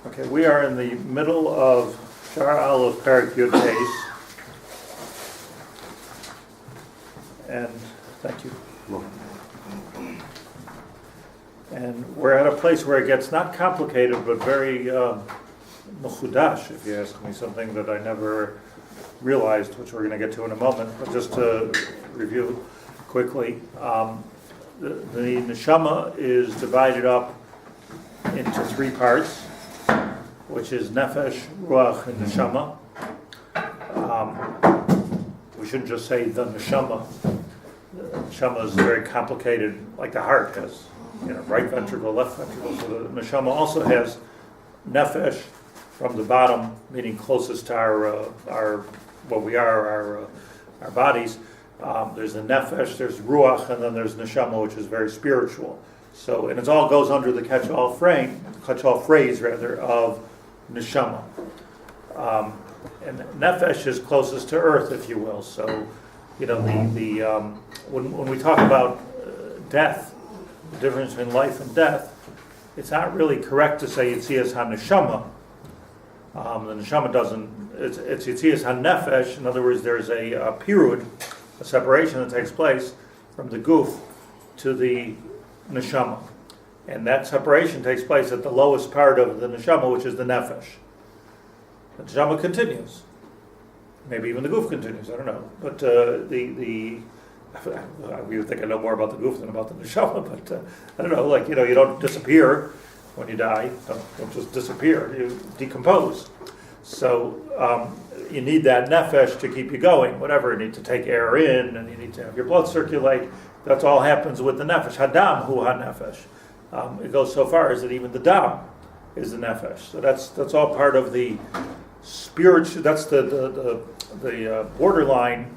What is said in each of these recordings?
Okay, we are in the middle of Shar Aleph Parak Yud Beis, and thank you. And we're at a place where it gets not complicated, but very mechudash, if you ask me, something that I never realized, which we're going to get to in a moment. But just to review quickly, the neshama is divided up into three parts, which is nefesh, ruach, and neshama. We shouldn't just say the neshama. The neshama is very complicated, like the heart has, right ventricle, left ventricle. So the neshama also has nefesh from the bottom, meaning closest to our what we are, our bodies. There's the nefesh, there's ruach, and then there's neshama, which is very spiritual. So, and it all goes under the catch-all phrase of neshama. And nefesh is closest to earth, if you will. So, when we talk about death, the difference between life and death, it's not really correct to say Yitzias HaNeshama. The neshama doesn't, it's Yitzias HaNefesh. In other words, there's a pirud, a separation that takes place from the guf to the neshama. And that separation takes place at the lowest part of the neshama, which is the nefesh. The neshama continues. Maybe even the guf continues, I don't know. But we would think I know more about the guf than about the neshama, but I don't know, you don't disappear when you die. Don't just disappear, you decompose. So you need that nefesh to keep you going, whatever. You need to take air in, and you need to have your blood circulate. That all happens with the nefesh. Hadam hu ha-nefesh. It goes so far as that even the dam is the nefesh. So that's all part of the spiritual. That's the borderline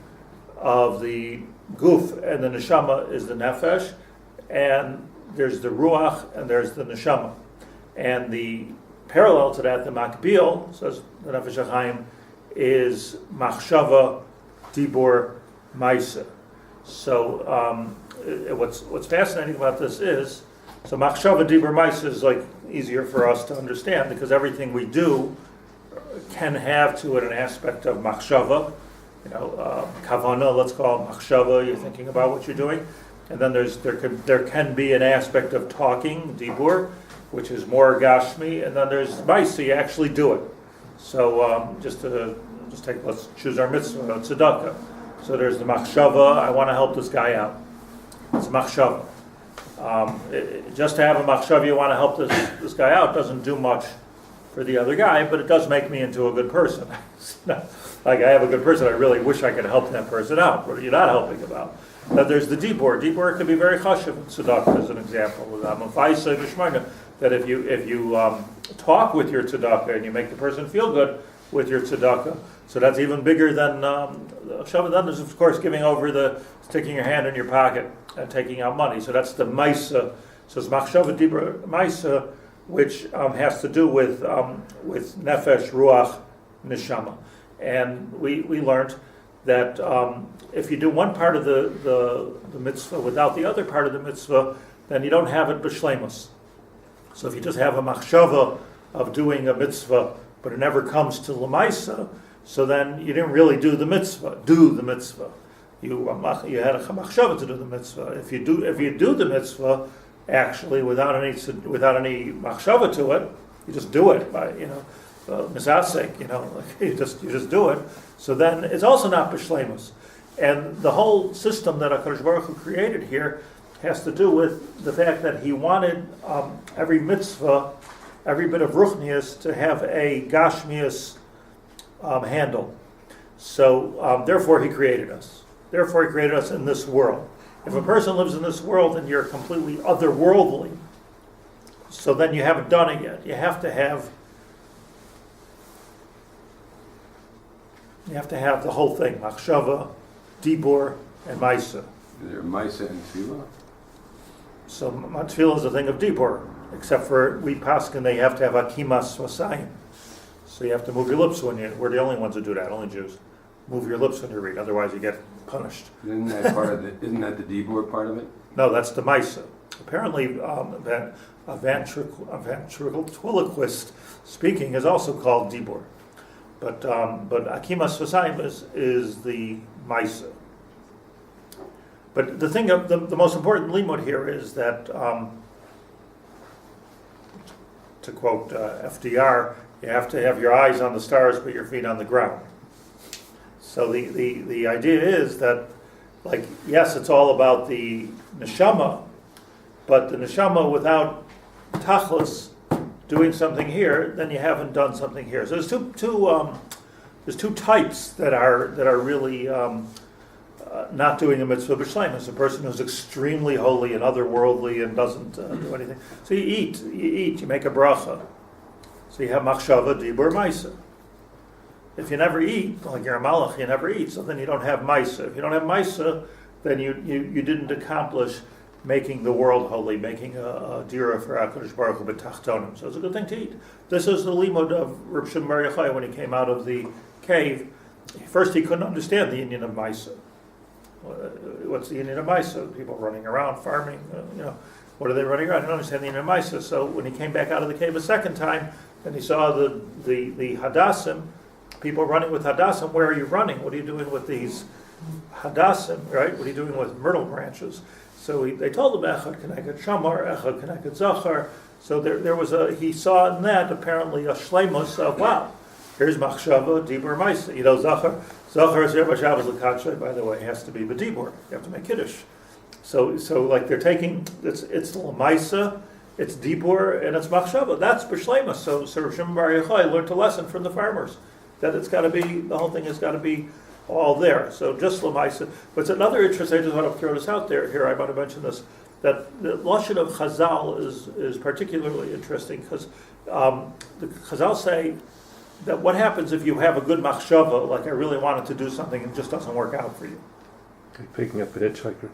of the guf, and the neshama is the nefesh, and there's the ruach, and there's the neshama. And the parallel to that, the makbil, says the Nefesh HaChaim, is machshava, dibur, maisa. So what's fascinating about this is, so machshava, dibur, maisa is easier for us to understand, because everything we do can have to it an aspect of machshava, kavana, let's call it machshava, you're thinking about what you're doing. And then there can be an aspect of talking, dibur, which is more gashmi, and then there's maisa, you actually do it. So let's choose our mitzvah, tzedakah. So there's the machshava, I want to help this guy out. It's machshava. Just to have a machshava, you want to help this guy out, doesn't do much for the other guy, but it does make me into a good person. Like I have a good person, I really wish I could help that person out. What are you not helping about? Then there's the dibur. Dibur can be very chashuv in tzedakah, as an example. That if you talk with your tzedakah and you make the person feel good with your tzedakah, so that's even bigger than Shabbat. Then there's of course sticking your hand in your pocket and taking out money. So that's the maisa. So it's machshava dibur maisa, which has to do with nefesh, ruach, neshama. And we learned that if you do one part of the mitzvah without the other part of the mitzvah, then you don't have it b'shleimus. So if you just have a machshava of doing a mitzvah, but it never comes to l'maisa, so then you didn't really do the mitzvah. You had a machshava to do the mitzvah. If you do the mitzvah actually without any machshava to it, you just do it by misasek, you just do it. So then it's also not b'shleimus. And the whole system that HaKadosh Baruch Hu created here has to do with the fact that he wanted every mitzvah, every bit of ruchnius, to have a gashmius handle. So therefore he created us. Therefore he created us in this world. If a person lives in this world and you're completely otherworldly, so then you haven't done it yet. You have to have the whole thing, machshava, dibur, and maisa. Is there maisa and tefillah? So tefillah is a thing of dibur, except for we paskin, they have to have akimas vasayim. So you have to move your lips we're the only ones who do that, only Jews. Move your lips when you read, otherwise you get punished. Isn't that the dibur part of it? No, that's the maisa. Apparently, a ventriloquist speaking is also called dibur. But akimas v'sayim is the maisa. But the thing of the most important limud here is that, to quote FDR, you have to have your eyes on the stars but your feet on the ground. So the idea is that, like, yes, it's all about the neshama, but the neshama without tachlis doing something here, then you haven't done something here. So there's two types that are really not doing the mitzvah b'shleimus. A person who's extremely holy and otherworldly and doesn't do anything. So you eat, you make a bracha. So you have machshava, dibur, maisa. If you never eat, like you're a malach, you never eat, so then you don't have maisa. If you don't have maisa, then you didn't accomplish making the world holy, making a dira for HaKadosh Baruch Hu b'tachtonim. So it's a good thing to eat. This is the limud of Rabbi Shimon bar Yochai when he came out of the cave. First he couldn't understand the union of maisa. What's the union of maisa? People running around, farming, what are they running around? I don't understand the union of maisa. So when he came back out of the cave a second time, then he saw the hadassim, people running with hadassim. Where are you running? What are you doing with these hadassim, right? What are you doing with myrtle branches? So they told him, echad keneged shamar, echad keneged zachar. So there was he saw in that apparently a shleimus of, wow, here's machshava, dibur, maisa. Zachar is Rebbe Shabbos l'kadshay, by the way, has to be b'dibur. You have to make kiddush. So like they're taking, it's l'maisa, it's dibur, and it's machshava. That's b'shleimus. So Rabbi Shimon bar Yochai learned a lesson from the farmers, that it's got to be, the whole thing has got to be all there. So just l'maisa. But it's another interest, I just want to throw this out there, here I want to mention this, that the lashon of Chazal is particularly interesting, because the Chazal say that what happens if you have a good machshava, like I really wanted to do something and it just doesn't work out for you. Like picking up an hitchhiker.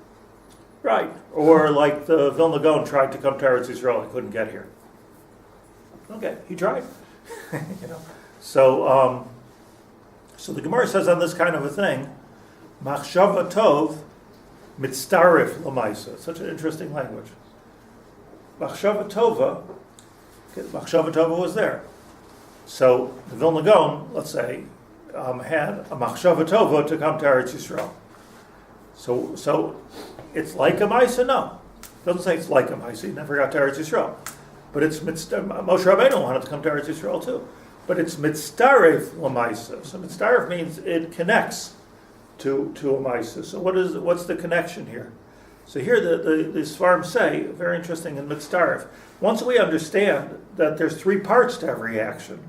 Right. Or like the Vilna Gaon tried to come to Eretz Yisrael and couldn't get here. Okay, he tried. So the Gemara says on this kind of a thing, machshava tov mitztarif l'maisa. Such an interesting language. Machshava tova was there. So the Vilna Gaon, let's say, had a machshava tova to come to Eretz Yisrael. So it's like a maisa? No. It doesn't say it's like a maisa. He never got to Eretz Yisrael. But it's Moshe Rabbeinu wanted to come to Eretz Yisrael too. But it's mitztaref l'maisa. So mitztaref means it connects to a maisa. So what's the connection here? So here the Sfarim say, very interesting in mitztaref, once we understand that there's three parts to every action,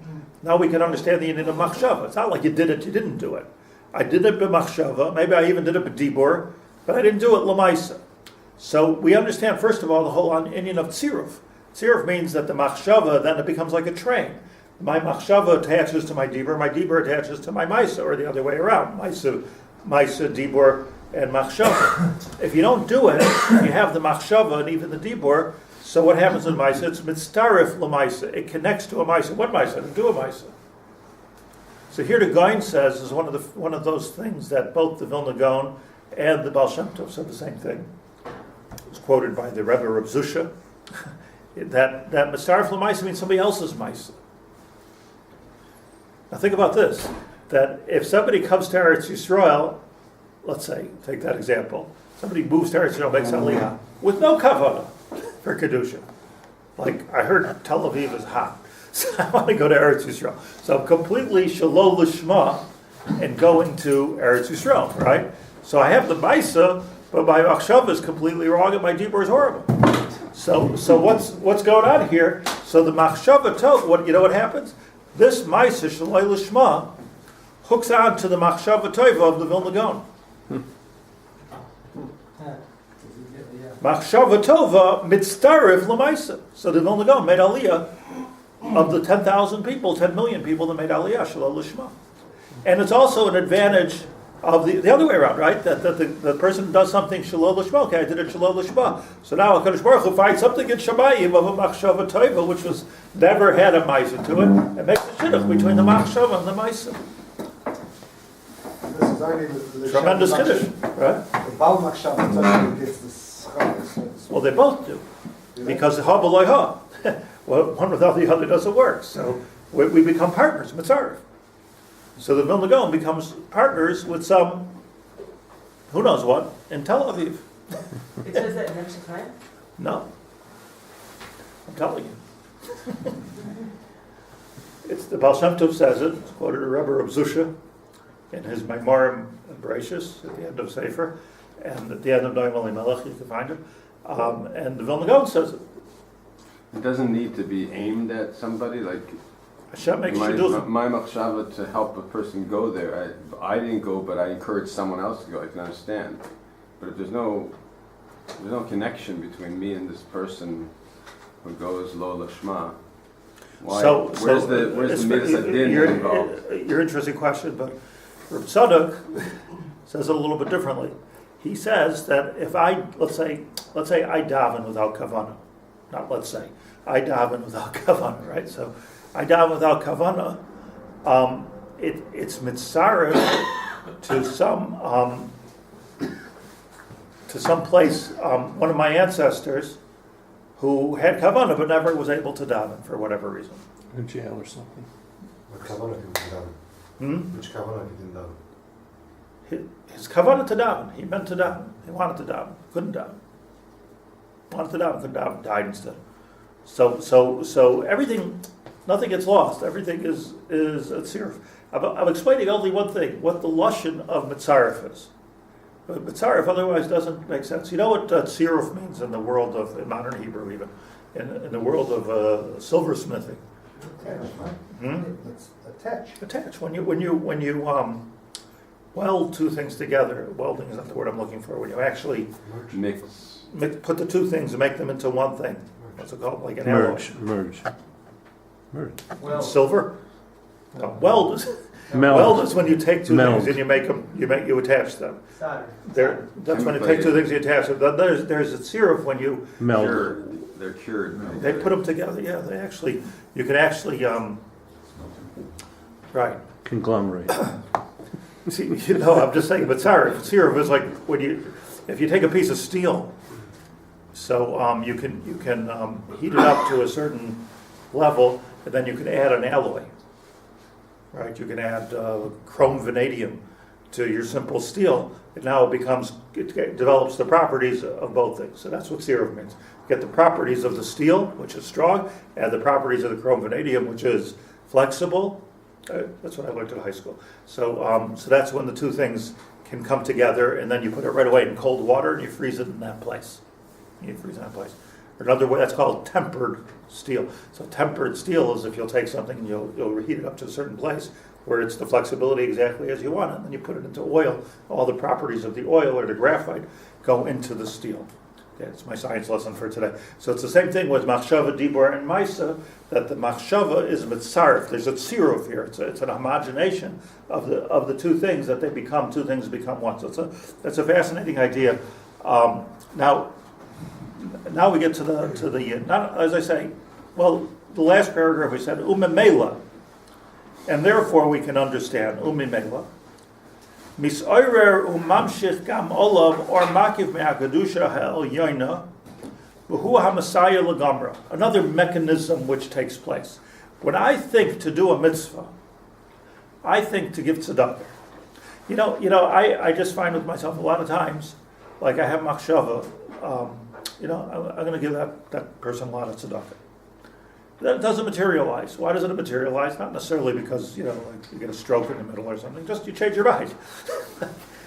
now we can understand the union of machshava. It's not like you did it, you didn't do it. I did it b'machshava, maybe I even did it b'dibur, but I didn't do it l'maisa. So we understand, first of all, the whole union of tziruf. Tziruf means that the machshava, then it becomes like a train. My machshava attaches to my dibur attaches to my maisa, or the other way around. Maisa, dibur, and machshava. If you don't do it, you have the machshava and even the dibur. So what happens in maisa? It's mitztarif l'maisa. It connects to a maisa. What maisa? To do a maisa. So here the Gaon says is one of those things that both the Vilna Gaon and the Baal Shem Tov said the same thing. It was quoted by the Rebbe Reb Zusha that mitztarif l'maisa means somebody else's maisa. Now think about this: that if somebody comes to Eretz Yisrael, let's say, take that example, somebody moves to Eretz Yisrael, makes aliyah with no kavanah for kedusha. Like, I heard Tel Aviv is hot, so I want to go to Eretz Yisrael. So I'm completely shalol l'shma and going to Eretz Yisrael, right? So I have the maisa, but my machshava is completely wrong and my dibur is horrible. So what's going on here? So the machshava tov, what happens? This maisa shalol l'shma hooks on to the machshava tova of the Vilna Gaon. Machshava tova mitztarif l'maisa. So the Vilna Gaon made aliyah of the 10,000 people, 10 million people that made aliyah shalol l'shma. And it's also an advantage of the other way around, right? That the person does something shalol l'shma. Okay, I did it shalol l'shma. So now HaKadosh Baruch Hu finds something in Shamayim of a machshava tova, which was never had a maisa to it, and makes a shidduch between the machshava and the maisa. This is only the Tremendous kiddush, right? The Baal Machshava gets the schar. Well, they both do. Because ha b'loy ha. Well, one without the other doesn't work. So we become partners, mitzaref. So the Vilna Gaon becomes partners with some, who knows what, in Tel Aviv. It says that in Nefesh HaChaim? No. I'm telling you. It's the Baal Shem Tov says it. It's quoted to Rebbe Reb Zusha in his Memorim and Bereshis at the end of Sefer, and at the end of Noam Elimelech, you can find it. And the Vilna Gaon says it. It doesn't need to be aimed at somebody. Like Hashem makes my you do it. machshava to help a person go there. I didn't go, but I encouraged someone else to go. I can understand. But if there's no connection between me and this person who goes lo lashma, why? Where's the midas hadin involved? Your interesting question, but Reb Tzadok says it a little bit differently. He says that if let's say I daven without kavanah, not let's say, I daven without kavanah, right? So I daven without kavanah. It's mitzaref to some place. One of my ancestors who had kavanah but never was able to daven for whatever reason. In jail or something. What kavanah did he daven? Which kavanah did he daven? His kavanah to daven. He meant to daven. He wanted to daven. Couldn't daven. Wanted to daven. Couldn't daven. Died instead. So everything, nothing gets lost. Everything is a tziruf. I'm explaining only one thing: what the lashon of mitzaref is. But mitzaref otherwise doesn't make sense. You know what tziruf means in the world of in modern Hebrew, even in the world of silversmithing. Attach, right? Let's attach. Attach. When you weld two things together. Welding is not the word I'm looking for. When you actually put the two things and make them into one thing. What's it called? Like an Merge. Well, silver. No, weld is Meld. weld is when you take two Meld. things and you attach them. solder. That's when you take two things you attach them. There's a tziruf when you Meld. They're cured. they put them together. Yeah, you can actually right. Conglomerate. See, I'm just saying, but tziruf is like if you take a piece of steel, so you can heat it up to a certain level, and then you can add an alloy, right? You can add chrome vanadium to your simple steel, and now it develops the properties of both things. So that's what tziruf means. Get the properties of the steel, which is strong, and the properties of the chrome vanadium, which is flexible. That's what I learned in high school. So that's when the two things can come together, and then you put it right away in cold water, and you freeze it in that place. Or another way, that's called tempered steel. So tempered steel is if you'll take something and you'll heat it up to a certain place where it's the flexibility exactly as you want it, and then you put it into oil. All the properties of the oil or the graphite go into the steel. Okay, it's my science lesson for today. So it's the same thing with machshava, dibur, and maisa, that the machshava is mitzaref. There's a tziruf here. It's an homogenation of the two things, that two things become one. So that's a fascinating idea. Now we get to the not, as I say, well, the last paragraph we said umemela, and therefore we can understand umemela. Misoirer umamshich gam olav or makiv me'akadusha ha'elyoina v'hu ha'masaya legamra. Another mechanism which takes place. When I think to do a mitzvah, I think to give tzedakah. I just find with myself a lot of times, like I have machshava. I'm going to give that person a lot of tzedakah. That doesn't materialize. Why doesn't it materialize? Not necessarily because, like you get a stroke in the middle or something. Just you change your mind.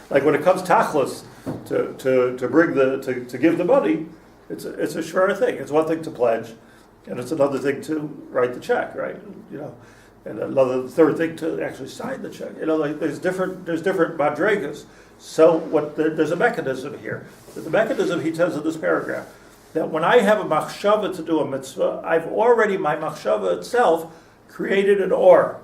Like when it comes tachlis to give the money, it's a sure thing. It's one thing to pledge, and it's another thing to write the check, right? And another third thing to actually sign the check. There's different madregas. So there's a mechanism here. The mechanism he says in this paragraph, that when I have a machshava to do a mitzvah, I've already, my machshava itself, created an or.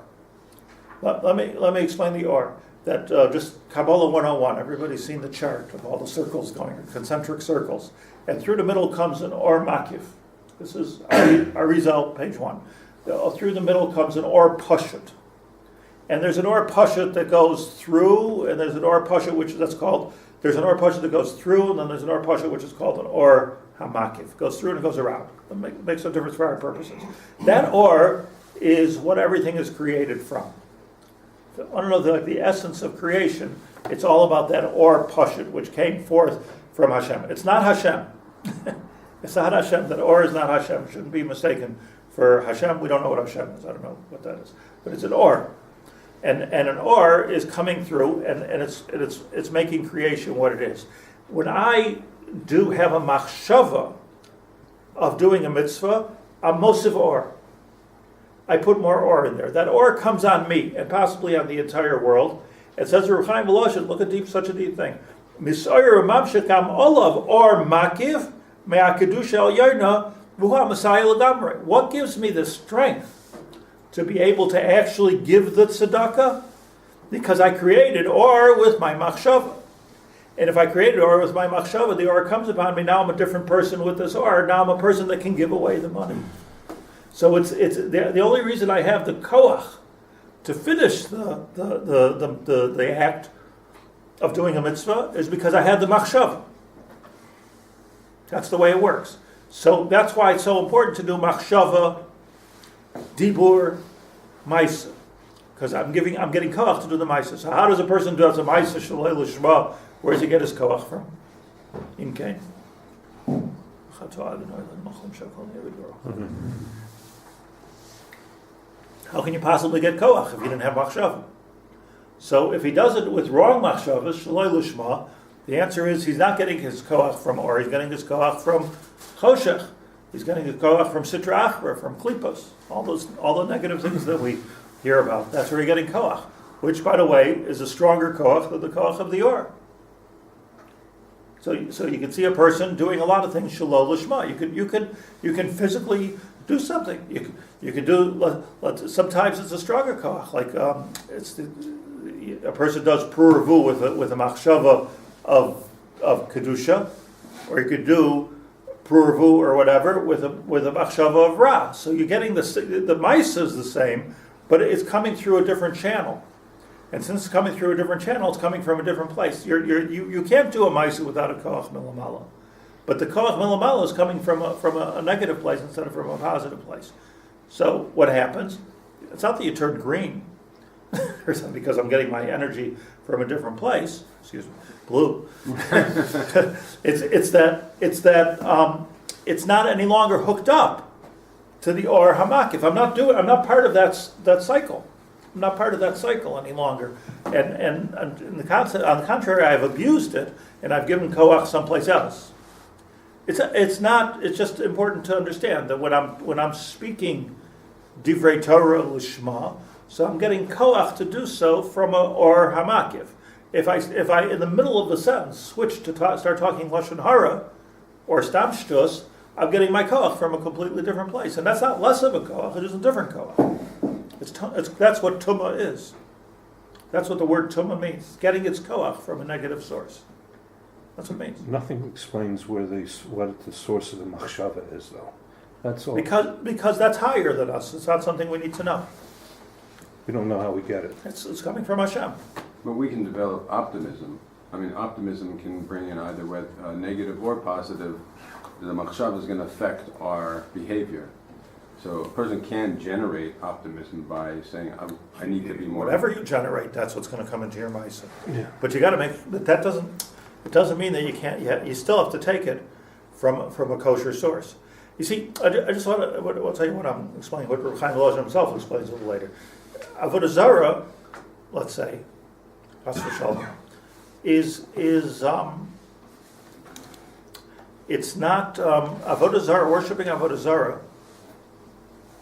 Let me explain the or. That just Kabbalah 101, everybody's seen the chart of all the circles going, concentric circles. And through the middle comes an or makif. This is Arizal, page 1. Through the middle comes an or pashut. And there's an or pashut that goes through, and there's an or pashut there's an or pashut that goes through, and then there's an or pashut which is called an or hamakif. Goes through and it goes around. It makes no difference for our purposes. That or is what everything is created from. I don't know, the essence of creation, it's all about that or pashut, which came forth from Hashem. It's not Hashem. It's not Hashem. That or is not Hashem. It shouldn't be mistaken for Hashem. We don't know what Hashem is. I don't know what that is. But it's an or. And an or is coming through and it's making creation what it is. When I do have a machshava of doing a mitzvah, I'm mosiv or. I put more or in there. That or comes on me and possibly on the entire world. It says Rabbi Chaim Voloshin, look at such a deep thing. Misoyer mamshekam olav or makiv me'akedusha el yarna v'hu Messiah l'gamre. What gives me the strength to be able to actually give the tzedakah? Because I created or with my machshava. And if I created or with my machshava, the or comes upon me. Now I'm a different person with this or. Now I'm a person that can give away the money. So it's the only reason I have the koach to finish the act of doing a mitzvah is because I had the machshava. That's the way it works. So that's why it's so important to do machshava, dibur, maisa, because I'm getting koach to do the maisa. So how does a person do the maisa shalei l'shma? Where does he get his koach from? In Cain. How can you possibly get koach if you didn't have machshava? So if he does it with wrong machshava, shaloi l'shma, the answer is he's not getting his koach from or, he's getting his koach from choshech. He's getting his koach from sitra achra, from klipos. All the negative things that we hear about. That's where you're getting koach, which, by the way, is a stronger koach than the koach of the or. So you can see a person doing a lot of things shaloi l'shma. You can physically do something. You can do. Sometimes it's a stronger koach, like a person does puravu with a machshava of kedusha, or you could do puravu or whatever with a machshava of ra. So you're getting the maisa is the same, but it's coming through a different channel. And since it's coming through a different channel, it's coming from a different place. You can't do a maisa without a koach milamala. But the koach milamala is coming from a negative place instead of from a positive place. So what happens? It's not that you turn green, or something, because I'm getting my energy from a different place. Excuse me, blue. it's not any longer hooked up to the or hamak. If I'm not part of that cycle. I'm not part of that cycle any longer. And in the concept, on the contrary, I've abused it and I've given koach someplace else. It's just important to understand that when I'm speaking divrei Torah l'shma, so I'm getting koach to do so from a or hamakiv. If I in the middle of the sentence switch to start talking lashon hara or stam shtus, I'm getting my koach from a completely different place, and that's not less of a koach; it is a different koach. That's what tumah is. That's what the word tumah means. It's getting its koach from a negative source. That's what it means. Nothing explains what the source of the machshava is, though. That's all. Because that's higher than us. It's not something we need to know. We don't know how we get it. It's coming from Hashem. But we can develop optimism. I mean, optimism can bring in either negative or positive. The machshava is going to affect our behavior. So a person can generate optimism by saying, I need to be more... Whatever you generate, that's what's going to come into your mindset. Yeah. But you got to that doesn't mean that you can't yet. You still have to take it from a kosher source. You see, I just want to I'll tell you what I'm explaining, what Rabbi Chaim Voloshin himself explains a little later. Avodah Zarah, let's say, Chas v'shalom, is it's not Avodah Zarah, worshiping Avodah Zarah.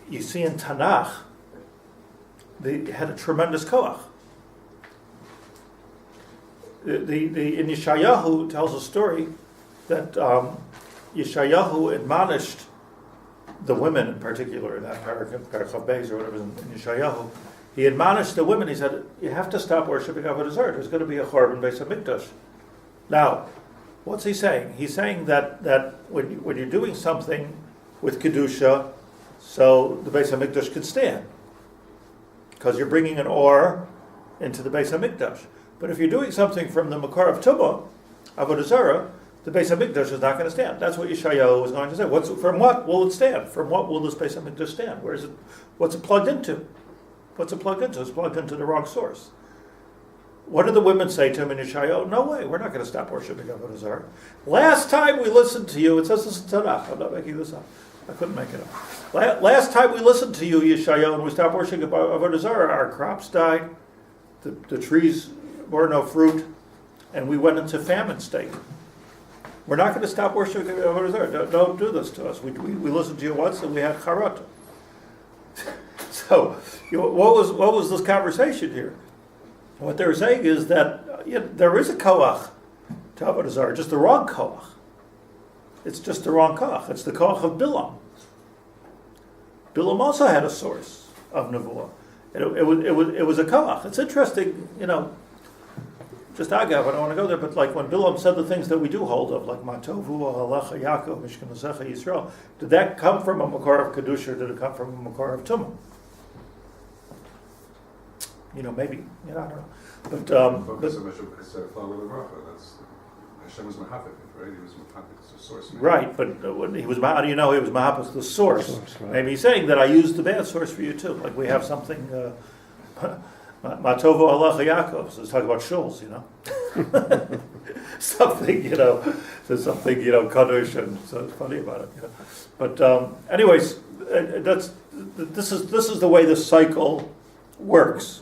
You see in Tanakh, they had a tremendous koach. In Yeshayahu tells a story that Yeshayahu admonished the women in particular, in that paragraph Beis or whatever in Yeshayahu. He admonished the women. He said, "You have to stop worshiping Avodah Zarah. There's going to be a Chorban Beis Hamikdash." Now, what's he saying? He's saying that when you're doing something with kedusha, so the Beis Hamikdash could stand, because you're bringing an or into the Beis Hamikdash. But if you're doing something from the makar of tumah, Avodah Zarah, the Beis HaMikdash is not going to stand. That's what Yeshayahu was going to say. From what will it stand? From what will this Beis HaMikdash stand? Where is it? What's it plugged into? What's it plugged into? It's plugged into the wrong source. What did the women say to him in Yeshayahu? No way, we're not going to stop worshiping Avodah Zarah. Last time we listened to you, it says this in Tanakh. I'm not making this up. I couldn't make it up. Last time we listened to you, Yeshayahu, and we stopped worshiping Avodah Zarah, our crops died, the trees bore no fruit, and we went into famine state. We're not going to stop worshiping Avodah Zarah. Don't do this to us. We listened to you once, and we had charata. So, what was this conversation here? What they're saying is that there is a koach to Avodah Zarah, just the wrong koach. It's just the wrong koach. It's the koach of Bilam. Bilam also had a source of nevuah. It was a koach. It's interesting, just agav, I don't want to go there, but like when Bilam said the things that we do hold of, like Matovu, Halacha, Yaakov, Mishkanasecha, Yisrael, did that come from a makor of Kedusha or did it come from a makor of Tumah? Maybe, I don't know. But focus on Hashem because follow with the ruach. That's Hashem was mahapik, right? He was mahapik, the source. Maybe. Right, but when he was, how do you know he was mahapik, the source? Right. Maybe he's saying that I used the bad source for you too. Like we have something, Matovo Allah Yaakov, so it's talking about shuls, something, there's something, kaddish, and so it's funny about it. But anyways, this is the way the cycle works.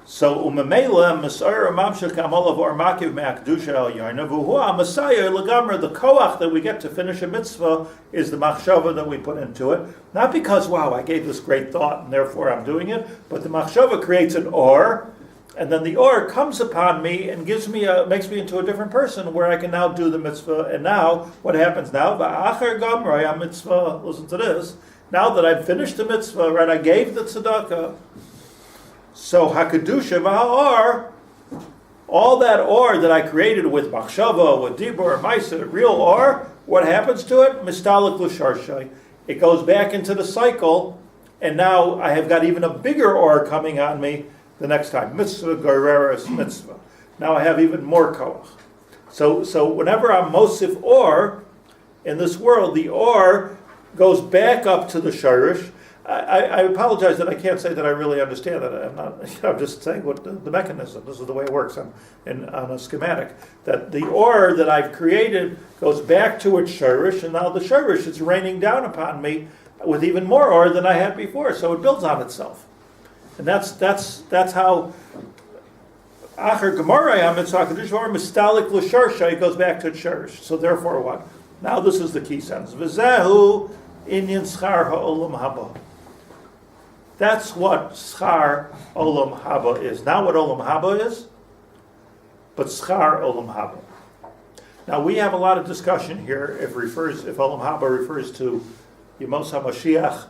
So umemela Messiah mamshach amolav or makiv me'akdusha al yarna v'hu Messiah legamra. The koach that we get to finish a mitzvah is the machshava that we put into it. Not because I gave this great thought and therefore I'm doing it, but the machshava creates an or, and then the or comes upon me and makes me into a different person where I can now do the mitzvah. And now what happens now? Va'acher gamra mitzvah. Listen to this. Now that I've finished the mitzvah, right? I gave the tzedakah. So Hakadusha V'ha'or, all that or that I created with Machshava, with Dibur, Maisa, real or, what happens to it? Mistalik L'Sharshai. It goes back into the cycle, and now I have got even a bigger or coming on me the next time. Mitzvah Gereres Mitzvah. Now I have even more koach. So whenever I'm Mosif or in this world, the or goes back up to the Sharish. I apologize that I can't say that I really understand it. I'm just saying what the mechanism. This is the way it works on a schematic. That the or that I've created goes back to its shirish, and now the shirish is raining down upon me with even more or than I had before. So it builds on itself, and that's how Acher Gemarayam Mitzvah Kedush or Mistalik L'Sharsha, it goes back to its shirish. So therefore, what? Now this is the key sentence. V'zehu inyan schar ha'olam haba. That's what schar olam haba is. Not what olam haba is, but schar olam haba. Now we have a lot of discussion here if olam haba refers to Yemos HaMashiach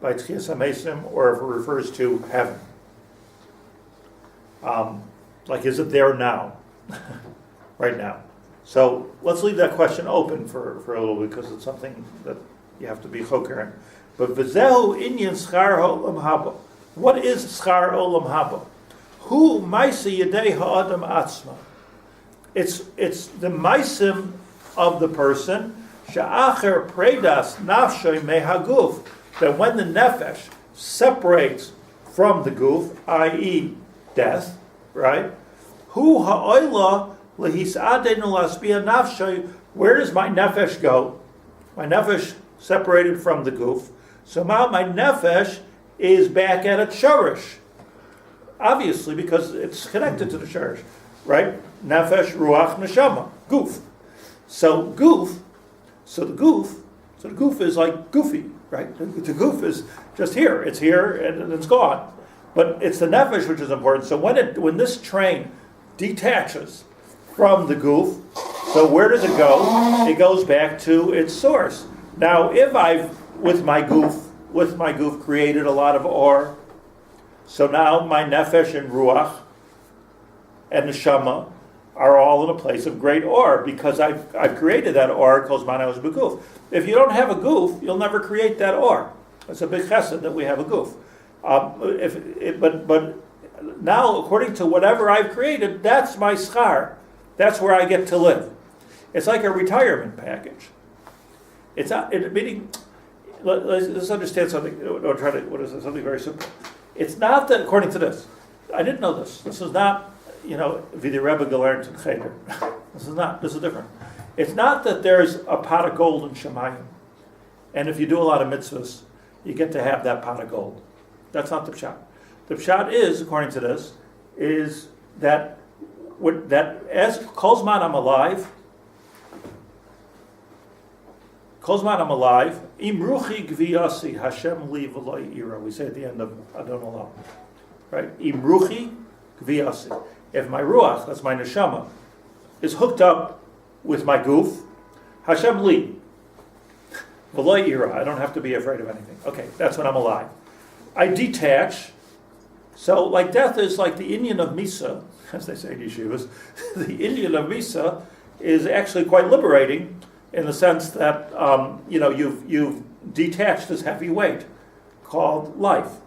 by Tchias HaMesim, or if it refers to heaven. Like, is it there now? Right now. So let's leave that question open for a little bit, because it's something that you have to be choker in. But v'zehu inyan schar olam haba. What is schar olam haba? Hu ma'aseh yedei ha'adam atzma. It's the ma'asim of the person. She'acher predas nafshay mehaguf. That when the nefesh separates from the guf, i.e., death, right? Hu ha'oila lehisadenu lasbia nafshay. Where does my nefesh go? My nefesh separated from the guf. So now my nefesh is back at its shorish. Obviously, because it's connected to the shorish, right? Nefesh, ruach, neshama, guf. So the guf is like goofy, right? The guf is just here. It's here and it's gone. But it's the nefesh which is important. So when this train detaches from the guf, so where does it go? It goes back to its source. Now, if I've with my goof created a lot of or, so now my nefesh and ruach and neshama are all in a place of great or, because I've created that or, kol zman I was beguf. If you don't have a goof, you'll never create that or. It's a big chesed that we have a goof. But now, according to whatever I've created, that's my schar. That's where I get to live. It's like a retirement package. It's not, meaning, let's understand something, or try to, something very simple. It's not that, according to this, I didn't know this. This is not, wie the Rebbe gelernt in Cheder. This is different. It's not that there's a pot of gold in Shemayim, and if you do a lot of mitzvahs, you get to have that pot of gold. That's not the pshat. The pshat is, according to this, is that as Kol Zman I'm alive, Im ruchi gviyasi Hashem li v'lo ira. We say at the end of Adon Olam, right? Im ruchi gviyasi. If my ruach, that's my neshama, is hooked up with my goof, Hashem li v'lo ira. I don't have to be afraid of anything. Okay, that's when I'm alive. I detach. So, like death is like the Indian of Misa, as they say in yeshivas. The Indian of Misa is actually quite liberating, in the sense that you've detached this heavy weight called life.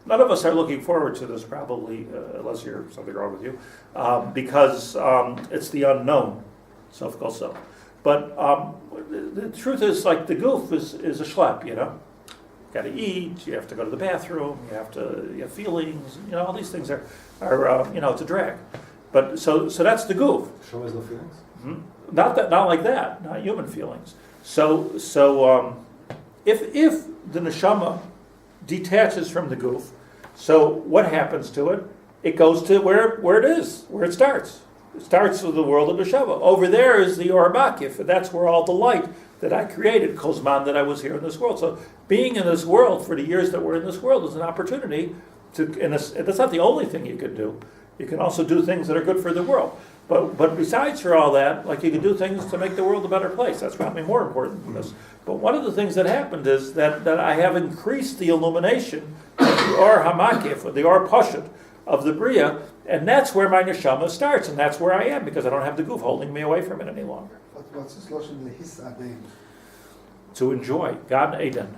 None of us are looking forward to this, probably, unless there's something wrong with you, because it's the unknown. So. But the truth is, like the goof is a schlep. You got to eat. You have to go to the bathroom. You have feelings. All these things are it's a drag. But so that's the goof. Show us no feelings? Mm-hmm. Not like that, not human feelings. So if the neshama detaches from the goof, so what happens to it? It goes to where it is, where it starts. It starts with the world of neshama. Over there is the Or Makif, and that's where all the light that I created, Kol Zman, that I was here in this world. So being in this world for the years that we're in this world is an opportunity to, and that's not the only thing you can do. You can also do things that are good for the world. But besides for all that, like you can do things to make the world a better place. That's probably more important than this. But one of the things that happened is that I have increased the illumination of the Or Hamakif, or the Or Pashut of the Bria, and that's where my neshama starts, and that's where I am, because I don't have the goof holding me away from it any longer. What's this lotion lehis adein? To enjoy Gan Eden.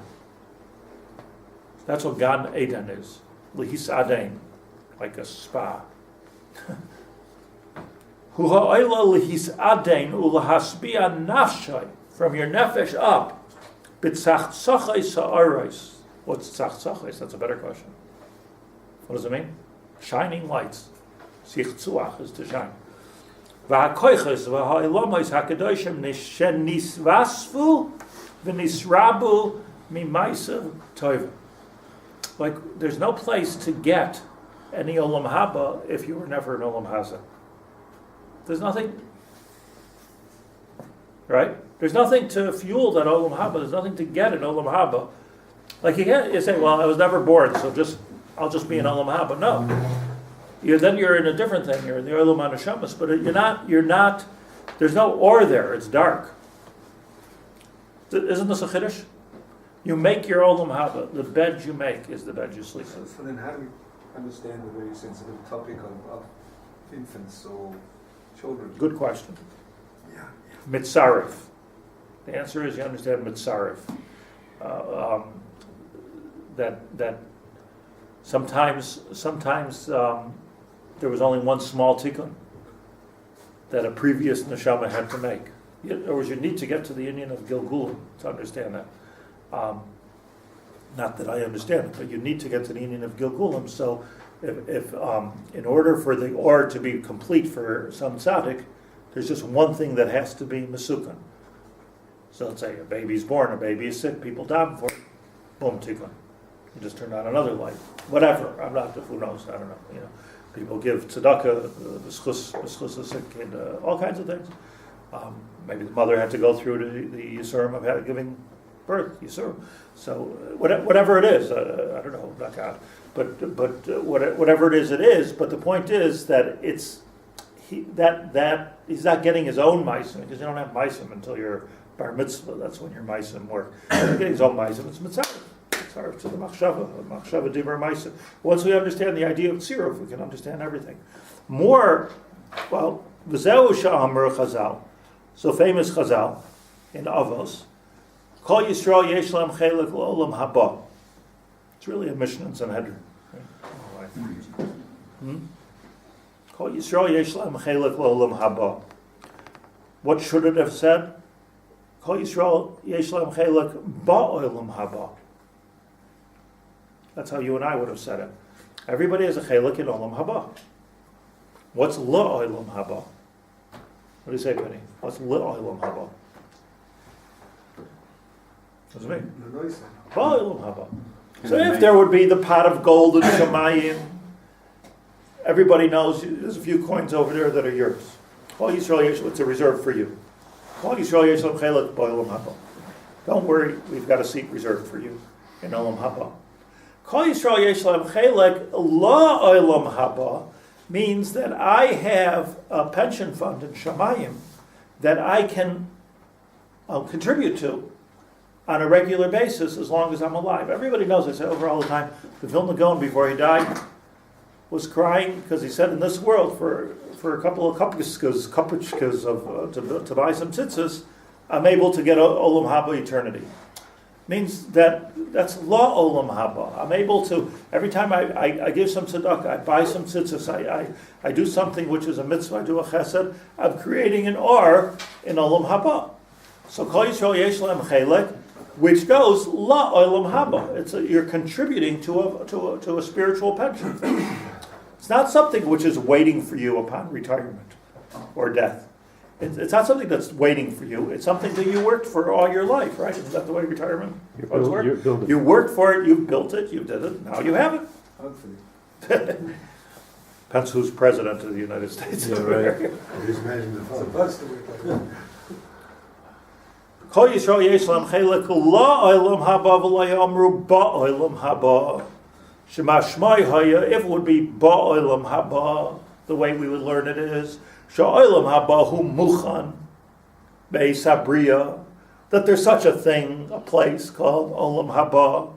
That's what Gan Eden is. Lehis Adein, like a spa. From your nefesh up. What's tzachtzachais? That's a better question. What does it mean? Shining lights. Sichtzuach is to shine. V'hakoiches v'ha'ilomois hakadoshim nisvasvu v'nisrabu mimaisav toiva. Like, there's no place to get any olam haba if you were never an olam haza. There's nothing, right? There's nothing to fuel that olam haba. There's nothing to get an olam haba. Like you say, well, I was never born, so I'll just be an olam haba. No, then you're in a different thing. You're in the olam hanashamas, but you're not. There's no or there. It's dark. Isn't this a chiddush? You make your olam haba. The bed you make is the bed you sleep in. So then how do we understand the very sensitive topic of infants or children? Good question. Yeah. Mitzaref. The answer is you understand mitzaref. That sometimes there was only one small tikkun that a previous neshama had to make. In other words, you need to get to the union of Gilgulim to understand that. Not that I understand it, but you need to get to the union of Gilgulim. So if in order for the or to be complete for some tzaddik, there's just one thing that has to be mesukan. So let's say a baby's born, a baby is sick, people daven for it, boom, tikkun. You just turn on another light. Whatever, I'm not, who knows, I don't know. People give tzedakah, the schus is sick, and all kinds of things. Maybe the mother had to go through the yisurim of giving birth, yisurim. So whatever it is, I don't know, not God. But whatever it is. But the point is that that he's not getting his own meisim, because you don't have meisim until you're bar mitzvah. That's when your meisim work. He's getting his own meisim. It's mitzvah. It's hard to the machshava diber meisim. Once we understand the idea of tziruf, we can understand everything. More, well, v'zeu sha'amar Chazal. So famous Chazal in Avos. Kol Yisrael yesh lam chelik l'olam haba. It's really a Mishnah in Sanhedrin. Kol Yisrael yesh lam chelik l'olam haba. What should it have said? Kol Yisrael yesh lahem chelek ba'olam haba. That's how you and I would have said it. Everybody has a chelek in olam haba. What's la'olam haba? What do you say, Penny? What's la'olam haba? What does it mean? The noise. Ba'olam haba. So if there would be the pot of gold and Shemayim, everybody knows there's a few coins over there that are yours. Kol Yisrael yesh, it's a reserve for you. Kol Yisrael yesh lahem chelek ba'olam haba. Don't worry, we've got a seat reserved for you in olam haba. Kol Yisrael yesh lahem chelek la'olam haba means that I have a pension fund in Shemayim that I can contribute to on a regular basis as long as I'm alive. Everybody knows, I say over all the time, the Vilna Gaon before he died was crying because he said in this world for a couple of kaputchkas of to buy some tzitzis, I'm able to get olam haba eternity. Means that's law olam haba. I'm able to, every time I give some tzedakah, I buy some tzitzis, I do something which is a mitzvah, I do a chesed, I'm creating an or in olam haba. So Kol Yisrael yesh lahem chelek, which goes la olam haba. You're contributing to a spiritual pension. It's not something which is waiting for you upon retirement or death. It's not something that's waiting for you. It's something that you worked for all your life, right? Isn't that the way retirement works? You worked for it, you built it, you did it, now you have it. Hopefully. Depends who's president of the United States. Yeah, right. He's managing the It's fund. supposed to work like that. Kol Yisrael yesh lahem chelek la'olam haba v'lo yamru ba'olam haba. Shema shmai haya, if it would be ba'olam haba, the way we would learn it is sha'olam haba hu muchan beis habriya, that there's such a thing, a place called olam haba,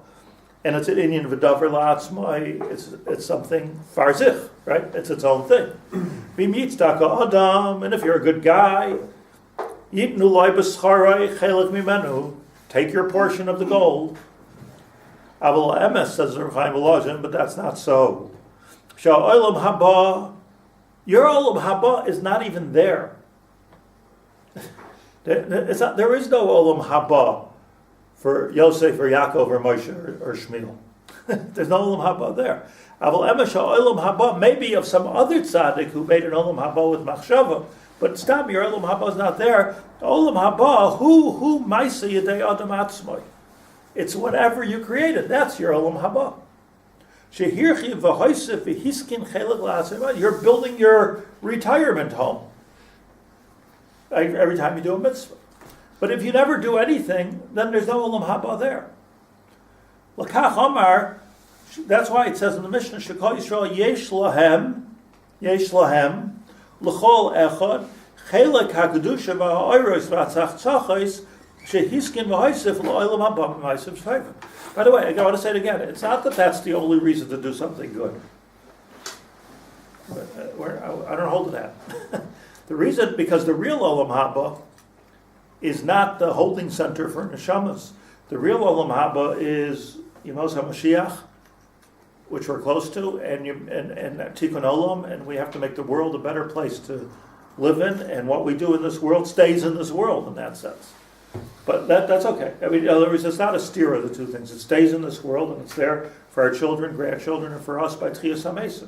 and it's an Indian v'davar la'atzmai, it's something farzich, right? It's its own thing. B'im yitztaka adam, and if you're a good guy, yitnu loy b'scharai chelek mimenu, take your portion of the gold. Aval emes, says Rabbi Chaim Volozhin, but that's not so. Sha'olam haba, your olam haba is not even there. There is no olam haba for Yosef or Yaakov or Moshe or Shmuel. There's no olam haba there. Aval emes sha'olam haba, maybe of some other tzaddik who made an olam haba with machshava, but stop, your olam haba is not there. Olam haba, who ma'aseh yedei adam atzmai. It's whatever you created. That's your olam haba. You're building your retirement home every time you do a mitzvah. But if you never do anything, then there's no olam haba there. L'kach Amar, that's why it says in the Mishnah, Shekol Yisrael yesh lahem, l'chol echad, chelek ha'kedusha v'ha'oros v'atzachtzachos, shehiskin v'haisif l'olam haba v'maisiv sh'tayvim. By the way, I want to say it again. It's not that that's the only reason to do something good. I don't hold to that. The reason, because the real olam haba is not the holding center for neshamas. The real olam haba is Yemos HaMashiach, which we're close to, and Tikkun Olam, and we have to make the world a better place to live in, and what we do in this world stays in this world in that sense. But that's okay. I mean, in other words, it's not a steer of the two things. It stays in this world, and it's there for our children, grandchildren, and for us by Tchias HaMesim.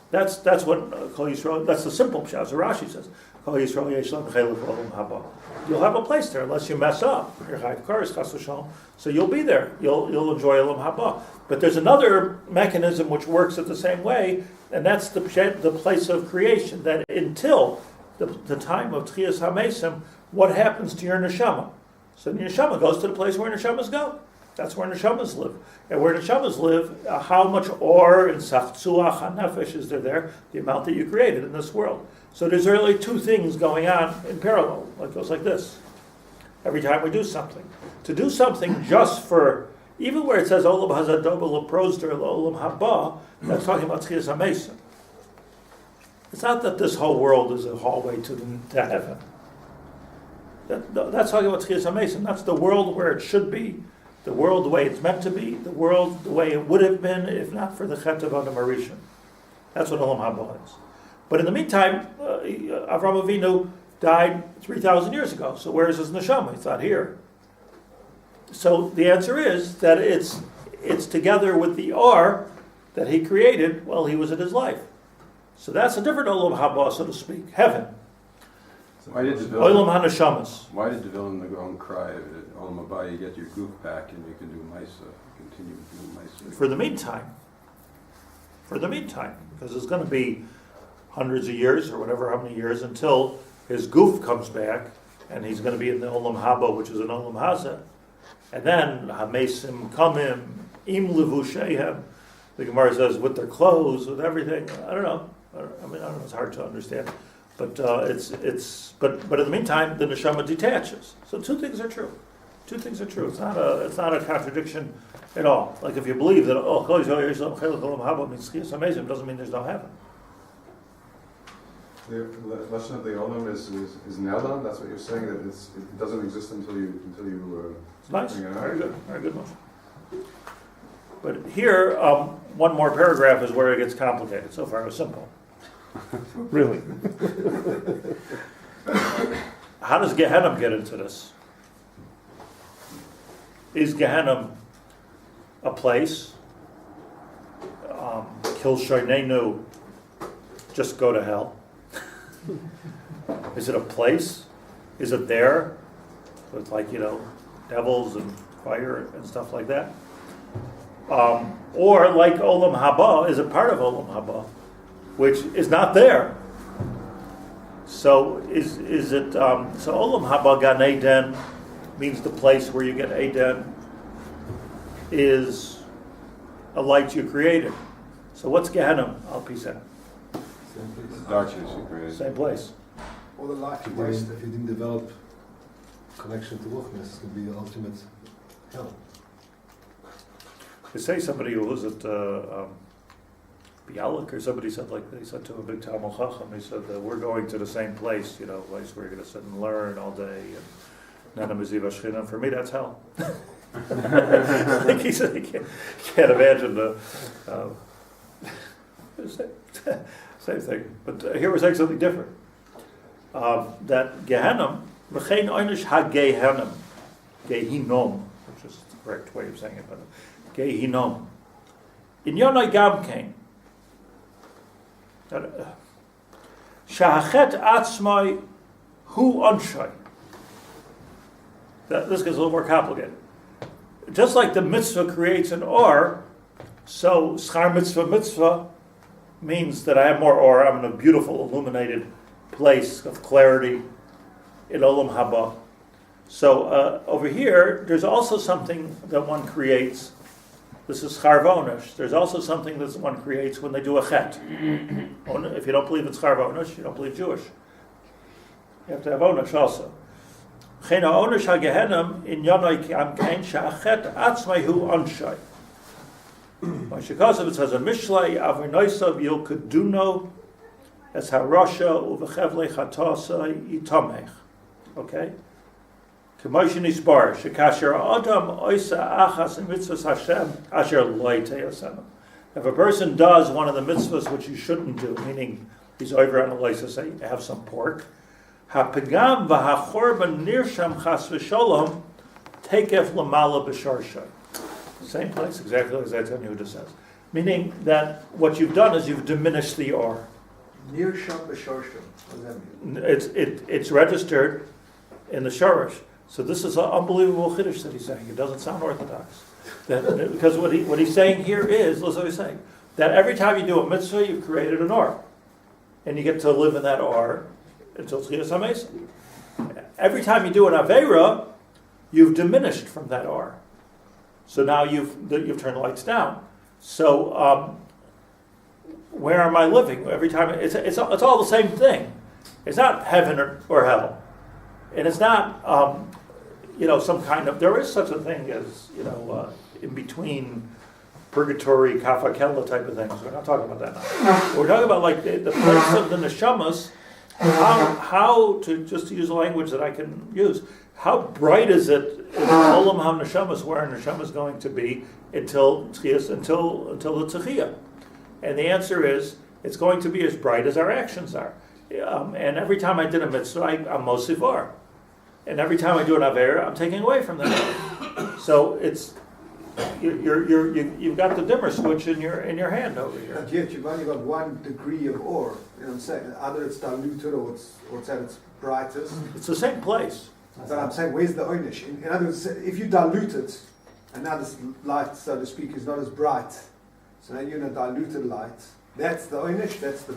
That's what Kol Yisrael. That's the simple pshat. As Rashi says, Kol Yisrael yesh lahem chelek olam haba. You'll have a place there unless you mess up. You're chayv kares chas v'shalom. So you'll be there. You'll enjoy olam haba. But there's another mechanism which works at the same way, and that's the place of creation. That until the time of Tchias HaMesim, what happens to your neshama? So the neshama goes to the place where neshamas go. That's where neshamas live. And where neshamas live, how much or in sachzuach hanefesh is there? The amount that you created in this world. So there's really two things going on in parallel. It goes like this. Every time we do something. To do something just for, even where it says olam hazadobel leprosder olam haba, that's talking about tchias hamesim. It's not that this whole world is a hallway to heaven. That's talking about Tchias HaMesim. That's the world where it should be, the world the way it's meant to be, the world the way it would have been if not for the Chet of Adam Harishon. That's what Olam Haba is. But in the meantime, Avraham Avinu died 3,000 years ago. So where is his neshama? It's not here. So the answer is that it's together with the or that he created while he was in his life. So that's a different olam haba, so to speak, heaven. Why did the Olam villain? hanashamas. Why did the villain go and cry? Olam Haba, you get your goof back, and you can do Maisa. Continue doing Maisa. For the meantime, because it's going to be hundreds of years or whatever, how many years until his goof comes back, and he's going to be in the olam haba, which is an olam haza, and then hamesim kamim im levushehem. The Gemara says with their clothes, with everything. I don't know. I don't know. It's hard to understand, but but in the meantime, the neshama detaches. So two things are true. It's not a contradiction at all. Like if you believe that means amazing, doesn't mean there's no heaven. The lesson of the Olam is Nelam. That's what you're saying, that it doesn't exist until you It's nice. bring it out. Very good one. But here, one more paragraph is where it gets complicated. So far, it was simple. Really? How does Gehenna get into this? Is Gehenna a place? Kil shoynenu, just go to hell. Is it a place? Is it there? With devils and fire and stuff like that? Or like Olam Haba, is it part of Olam Haba, which is not there? So is it? So Olam Haba Gan Eden means the place where you get Eden is a light you created. So what's Gehenna? Al Pisa. Darkness you created. Same place. All the life you waste if you didn't develop connection to ruchnis, it's going to be the ultimate hell. They say somebody who was at Bialik or somebody said they said to a big Talmud Chacham, he said we're going to the same place, place where you're going to sit and learn all day and Nana Miziva Shchina. For me, that's hell. I think he said he can't imagine the same thing. But here we're saying something different. That Gehenna, v'chein oynish ha-Gehenna, Gehinom, which is the correct way of saying it, but Gehinom. In Yonai Gamkein, Shahachet Atzmai Hu Onshai. This gets a little more complicated. Just like the mitzvah creates an or, so schar mitzvah means that I have more or, I'm in a beautiful illuminated place of clarity in Olam Haba. So over here, there's also something that one creates. This is schar v'onesh. There's also something that one creates when they do a chet. If you don't believe in schar v'onesh, you don't believe Jewish. You have to have onesh also. Chen ha'onesh ha'gehenim in yonai amkein sha'achet atzmai hu onshai. Mashikasav, it says, a mishlei avinoisav yilkaduno es harasha uvechevle chatasai itamech. Okay? K'moshe nisbar, shekasher adam oisa achas mitzvahs Hashem asher loy teyasena. If a person does one of the mitzvahs which you shouldn't do, meaning he's over on the loisa, say, have some pork, ha'pegam v'ha'chorban nirsham chas v'sholom tekef lamala b'sharshay. Same place, exactly as Zaytan Yehuda says. Meaning that what you've done is you've diminished the or. Near Sham B'Sharsham. What does that mean? It's registered in the Shorish. So this is an unbelievable Chiddush that he's saying. It doesn't sound orthodox. Because what he's saying here is, listen what he's saying, that every time you do a mitzvah, you've created an or. And you get to live in that or until Tchias HaMesim. Every time you do an Aveira, you've diminished from that or. So now you've turned the lights down. So where am I living? Every time it's all the same thing. It's not heaven or hell, and it's not some kind of. There is such a thing as in between purgatory, kafakella type of things. We're not talking about that now. We're talking about like the place of the neshamas. How to just use a language that I can use. How bright is it in Olam HaNeshamas, where our neshama is going to be until the Tzechiyah? And the answer is, it's going to be as bright as our actions are. And every time I did a mitzvah, I'm mosivar. And every time I do an avera, I'm taking away from that. So it's you've got the dimmer switch in your hand over here. And yet you've only got 1 degree of ore. You know what I'm saying? Either it's diluted or it's at its brightest. It's the same place. But I'm saying, where's the oynish? In other words, if you dilute it, and now this light, so to speak, is not as bright, so now you're in a diluted light. That's the oynish. That's the.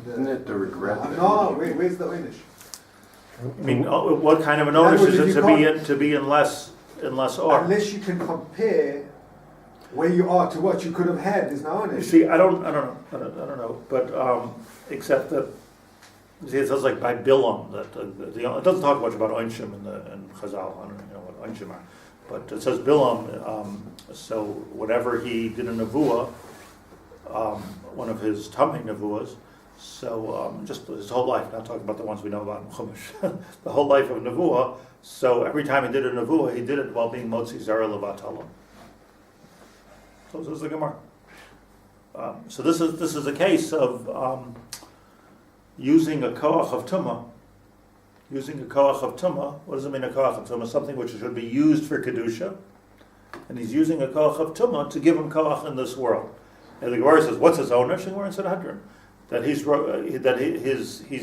Isn't it the regret? No, where's the oynish? I mean, what kind of an onus is it to be in less or? Unless you can compare where you are to what you could have had, there's no You oynish. see, I don't know, but except that. See, it says like by Bilam that it doesn't talk much about Einshim in Chazal. I don't know what Einshim are, but it says Bilam. So whenever he did a nevuah, one of his Tamei nevuahs, so just his whole life, not talking about the ones we know about in Chumash, the whole life of nevuah. So every time he did a nevuah, he did it while being motzi zara levatala. So this is the Gemara. So this is a case of. Using a koach of tumah. Using a koach of tumah. What does it mean, a koach of tumah? Something which should be used for kedusha, and he's using a koach of tumah to give him koach in this world. And the Gemara says, "What's his owner?" Gemara in Sanhedrin, that he's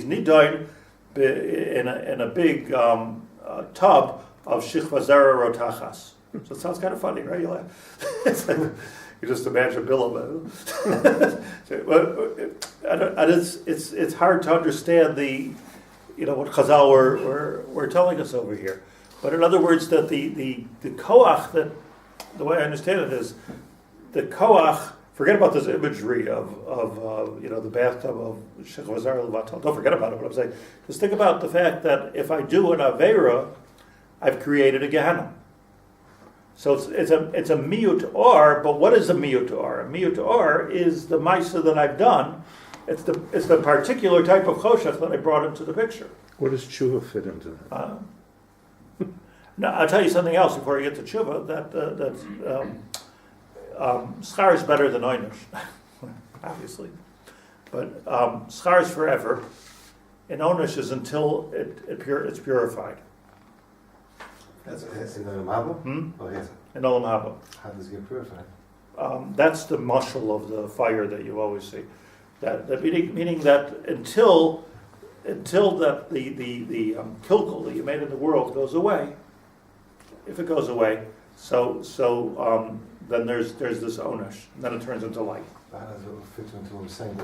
nidain in a big tub of shichva zera rotachas. So it sounds kind of funny, right? You laugh. It's like, you just imagine Bilam. It's hard to understand what Chazal were telling us over here. But in other words, that the koach, that the way I understand it is, the koach. Forget about this imagery of the bathtub of Shechva Zara Levatal. Don't forget about it. What I'm saying, just think about the fact that if I do an avera, I've created a Gehenna. So it's a miyut or, but what is a miyut or? A miyut or is the ma'isa that I've done. It's the particular type of choshech that I brought into the picture. Where does tshuva fit into that? Now I'll tell you something else before you get to tshuva. Schar is better than oynish, obviously, but schar is forever, and oynish is until it's purified. That's in the Olam Oh, yes. In Olam Haba. How does it get purified? That's the mashal of the fire that you always see. That meaning that until that the kilkel that you made in the world goes away, if it goes away, so then there's this onish, and then it turns into light. How does it fit into what I'm saying?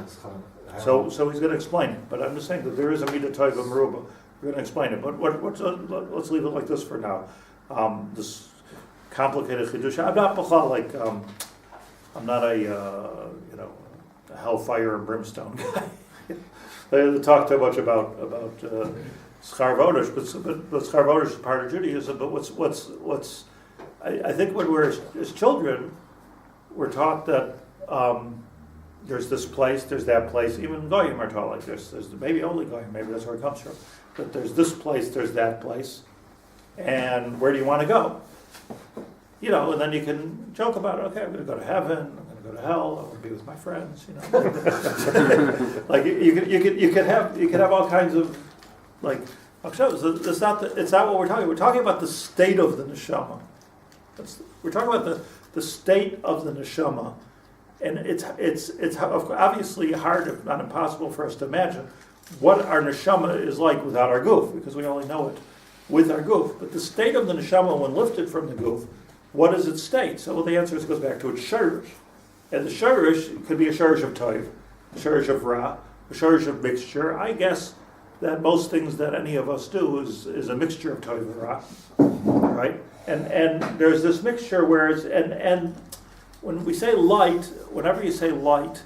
So he's going to explain it, but I'm just saying that there is a midah tov meruba. We're going to explain it, but let's leave it like this for now. This complicated chiddush. I'm not like I'm not a hellfire and brimstone guy. They talk too much about schar v'odesh, but schar v'odesh is part of Judaism. But what's I think when we're as children, we're taught that there's this place, there's that place. Even goyim are taught like this. There's maybe only goyim, maybe that's where it comes from. But there's this place, there's that place, and where do you want to go? And then you can joke about it. Okay, I'm going to go to heaven. I'm going to go to hell. I want to be with my friends. Like you could have all kinds of like. It's not what we're talking. We're talking about the state of the neshama. We're talking about the state of the neshama, and it's obviously hard, if not impossible, for us to imagine what our neshama is like without our goof, because we only know it with our goof. But the state of the neshama when lifted from the goof, what is its state? So the answer is it goes back to its shurish. And the shurish could be a shurish of toiv, a shurish of ra, a shurish of mixture. I guess that most things that any of us do is a mixture of toiv and ra, right? And there's this mixture where and when we say light, whenever you say light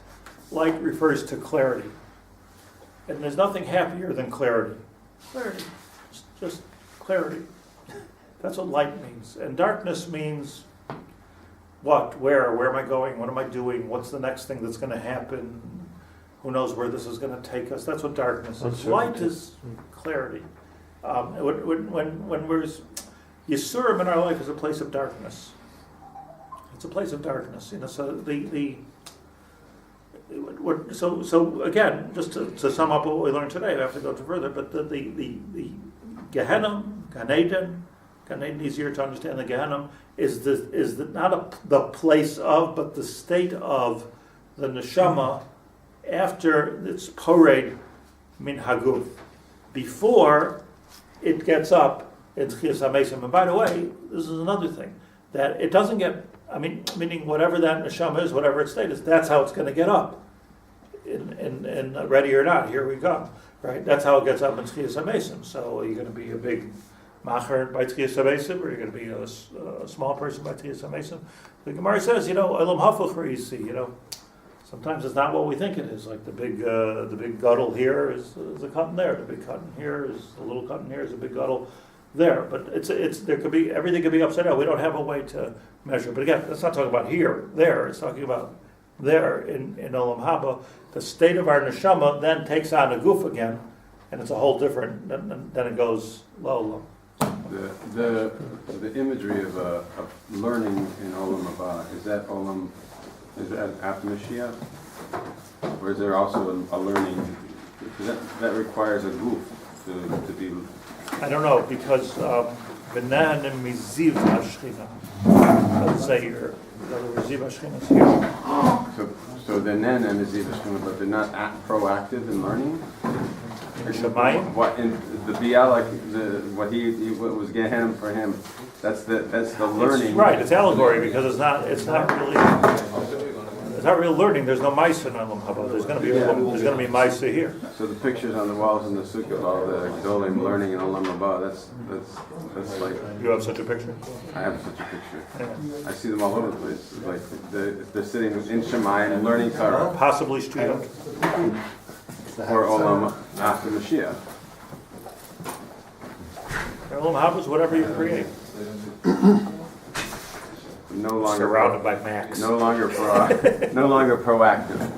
refers to clarity. And there's nothing happier than clarity. Clarity. Just clarity. That's what light means. And darkness means what, where am I going, what am I doing, what's the next thing that's going to happen, who knows where this is going to take us. That's what darkness is. Light is clarity. When we're Yisurim in our life is a place of darkness. It's a place of darkness. So So again, just to sum up what we learned today, we have to go further, but the Gehenna, Gan Eden easier to understand. The Gehenna is not the place of, but the state of the neshama after it's pored min haguf, before it gets up in Tchias HaMesim. And by the way, this is another thing, that it doesn't get, meaning whatever that neshama is, whatever its state is, that's how it's going to get up. In ready or not, here we come, right? That's how it gets up in Tchias HaMesim. So are you going to be a big macher by Tchias HaMesim, or are you going to be a small person by Tchias HaMesim? The Gemara says, Elam hafach r'isi, sometimes it's not what we think it is. Like the big guddle here is a cotton there. The big cotton here is a little cotton here is a big guddle there. But there could be, everything could be upside down. We don't have a way to measure. But again, let's not talk about here, there. It's talking about there in Olam Haba. The state of our neshama then takes on a goof again, and it's a whole different. Then it goes low. The imagery of learning in Olam Haba, is that after Mashiach? Or is there also a learning? Because that requires a goof to be. I don't know, because Benan and Miziv Hashchina. Let's say here, the Miziv Hashchina is here. So they're nen and Miziv Hashchina, but they're not proactive in learning? Shemayim? What in the Bialik, what was Gehenna for him? That's the learning. Right, it's allegory because it's not real learning. There's no mice in Olam Haba. There's going to be mice here. So the pictures on the walls in the sukkah of all the Gedolim learning in Olam Haba, that's like. You have such a picture? I have such a picture. Yeah. I see them all over the place. It's like they're sitting in Shemayim and learning Torah. Possibly Shtiyot. Or Olam after Mashiach. Olam Haba is whatever you create. No longer Surrounded by Macs. no longer proactive.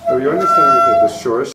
Are you understanding that the shorsh